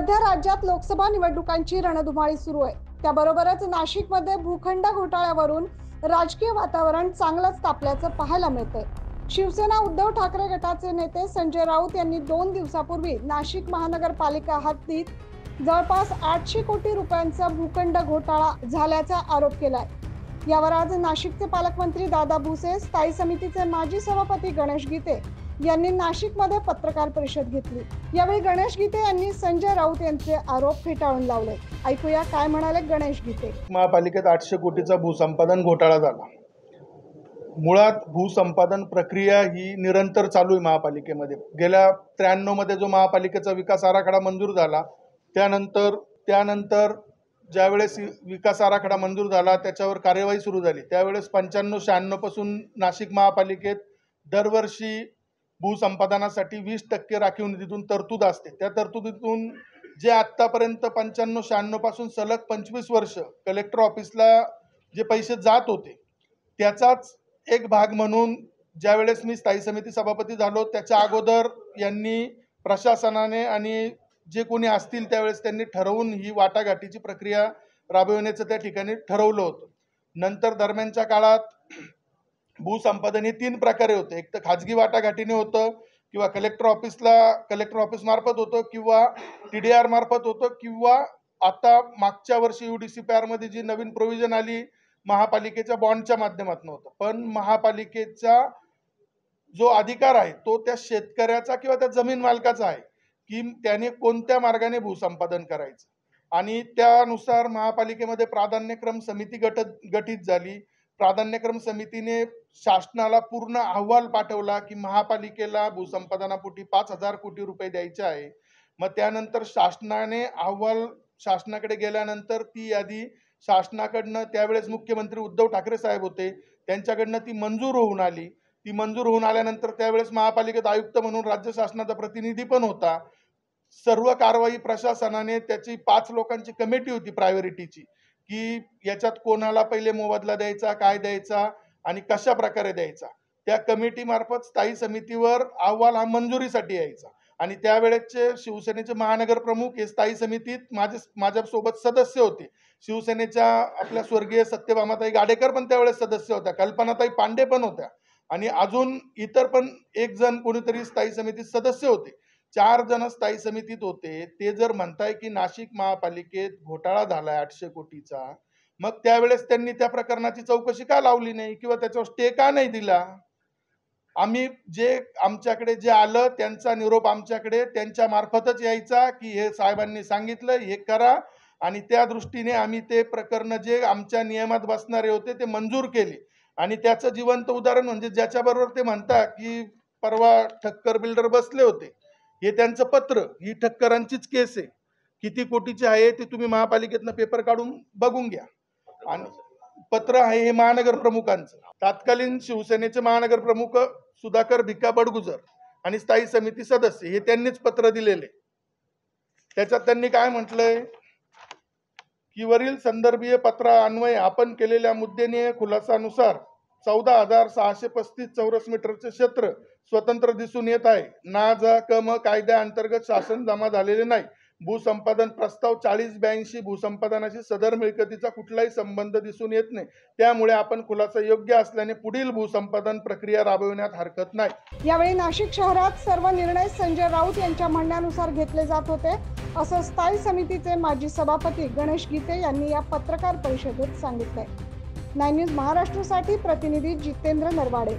सध्या राज्यात लोकसभा निवडणुकांची रणधुमाळी सुरू आहे। त्याबरोबरच नाशिकमध्ये भूखंड घोटाळ्यावरून राजकीय वातावरण चांगलंच तापल्याचं पाहायला मिळतंय। शिवसेना उद्धव ठाकरे गटाचे नेते संजय राऊत यांनी 2 दिवसापूर्वी नाशिक महानगरपालिका हद्दीत जवळपास 800 कोटी रुपयांचा भूखंड घोटाळा झाल्याचा आरोप केलाय। यावर आज नाशिकचे पालकमंत्री दादा भुसे, स्थायी समितीचे माजी सभापती गणेश गीते यांनी नाशिकमध्ये पत्रकार परिषद घेतली। यावेळी गणेश गीते यांनी संजय राऊत यांचे आरोप फेटाळून लावले। ऐकूया काय म्हणाले गणेश गीते। महापालिकेत 800 कोटीचा भूसंपादन घोटाळा झाला। मुळात भूसंपादन प्रक्रिया ही निरंतर चालू आहे महापालिकेमध्ये। गेल्या 93 मध्ये जो महापालिकेचा विकास आराखडा मंजूर झाला त्यानंतर ज्यावेळेस विकास आराखडा मंजूर झाला त्याच्यावर कार्यवाही सुरू झाली, त्यावेळेस 95-96 पासून नाशिक महापालिकेत दरवर्षी भूसंपादनासाठी 20% राखीव निधीतून तरतूद असते। त्या तरतुदीतून जे आतापर्यंत 95-96 पासून सलग 25 वर्ष कलेक्टर ऑफिसला जे पैसे जात होते त्याचाच एक भाग म्हणून ज्यावेळेस मी स्थायी समिती सभापती झालो त्याच्या अगोदर यांनी प्रशासनाने आणि जे कोणी असतील त्यावेळेस त्यांनी ठरवून ही वाटाघाटीची प्रक्रिया राबविण्याचं त्या ठिकाणी ठरवलं होतं। नंतर दरम्यानच्या काळात भूसंपादन हे 3 प्रकारे होते। एक तर खाजगी वाटाघाटीने होतं, किंवा कलेक्टर ऑफिस मार्फत होतं, किंवा TDR मार्फत होतं, किंवा आता मागच्या वर्षी UDCPR मध्ये जी नवीन प्रोव्हिजन आली महापालिकेच्या बॉन्डच्या माध्यमातून होतं। पण महापालिकेचा जो अधिकार आहे तो त्या शेतकऱ्याचा किंवा त्या जमीन मालकाचा आहे की त्याने कोणत्या मार्गाने भूसंपादन करायचं। आणि त्यानुसार महापालिकेमध्ये प्राधान्यक्रम समिती गठीत झाली। प्राधान्यक्रम समितीने शासनाला पूर्ण अहवाल पाठवला की महापालिकेला भूसंपादनापोटी 5000 कोटी रुपये द्यायचे आहे। मग त्यानंतर शासनाने अहवाल शासनाकडे गेल्यानंतर ती यादी शासनाकडनं, त्यावेळेस मुख्यमंत्री उद्धव ठाकरे साहेब होते, त्यांच्याकडनं ती मंजूर होऊन आली। ती मंजूर होऊन आल्यानंतर त्यावेळेस महापालिकेत आयुक्त म्हणून राज्य शासनाचा प्रतिनिधी पण होता। सर्व कारवाई प्रशासनाने, त्याची 5 लोकांची कमिटी होती प्रायोरिटीची, की याच्यात कोणाला पहिले मोबदला द्यायचा, काय द्यायचा आणि कशा प्रकारे द्यायचा। त्या कमिटी मार्फत स्थायी समितीवर अहवाल हा मंजुरीसाठी यायचा। आणि त्यावेळेचे शिवसेनेचे महानगर प्रमुख हे स्थायी समितीत माझ्यासोबत सदस्य होते। शिवसेनेच्या आपल्या स्वर्गीय सत्यभामाताई गाडेकर पण त्यावेळेस सदस्य होत्या, कल्पनाताई पांडे पण होत्या, आणि अजून इतर पण एक जण कोणीतरी स्थायी समितीत सदस्य होते। 4 जण स्थायी समितीत होते। ते जर म्हणताय की नाशिक महापालिकेत घोटाळा झालाय 800 कोटीचा, मग त्यावेळेस त्यांनी त्या प्रकरणाची चौकशी का लावली नाही किंवा त्याच्यावर स्टे का नाही दिला? आम्ही आमच्याकडे जे आलं त्यांचा निरोप आमच्याकडे त्यांच्या मार्फतच यायचा की हे साहेबांनी सांगितलं हे करा, आणि त्या दृष्टीने आम्ही ते प्रकरण जे आमच्या नियमात बसणारे होते ते मंजूर केले। आणि त्याचं जिवंत उदाहरण म्हणजे ज्याच्याबरोबर ते म्हणतात की परवा ठक्कर बिल्डर बसले होते, हे त्यांचं पत्र, ही ठक्करांचीच केस आहे, किती कोटीची आहे ते तुम्ही महापालिकेतनं पेपर काढून बघून घ्या। आणि पत्र आहे हे महानगर प्रमुखांचं, तत्कालीन शिवसेनेचे महानगर प्रमुख सुधाकर भिका बडगुजर आणि स्थायी समिती सदस्य हे त्यांनीच पत्र दिलेले। त्याच्यात त्यांनी काय म्हटलंय की वरील संदर्भीय पत्रा अन्वये आपण केलेल्या मुद्देनीय खुलासानुसार 14,635 चौरस मीटरचे क्षेत्र स्वतंत्र दिसून येत आहे। ना जा कम कायद्या अंतर्गत शासन जमा झालेले नाही। भूसंपादन प्रस्ताव 4082 भूसंपादनाशी सदर मिळकतीचा कुठलाही संबंध दिसून येत नाही। त्यामुळे आपण खुलासा योग्य असल्याने पुढील भूसंपादन प्रक्रिया राबविण्यात हरकत नाही। यावेळी नाशिक शहरात सर्व निर्णय संजय राऊत यांच्या म्हणण्यानुसार घेतले जात होते, असं स्थायी समितीचे माजी सभापती गणेश गीते यांनी या पत्रकार परिषदेत सांगितलंय। 9 न्यूज महाराष्ट्रासाठी प्रतिनिधी जितेंद्र नरवाडे।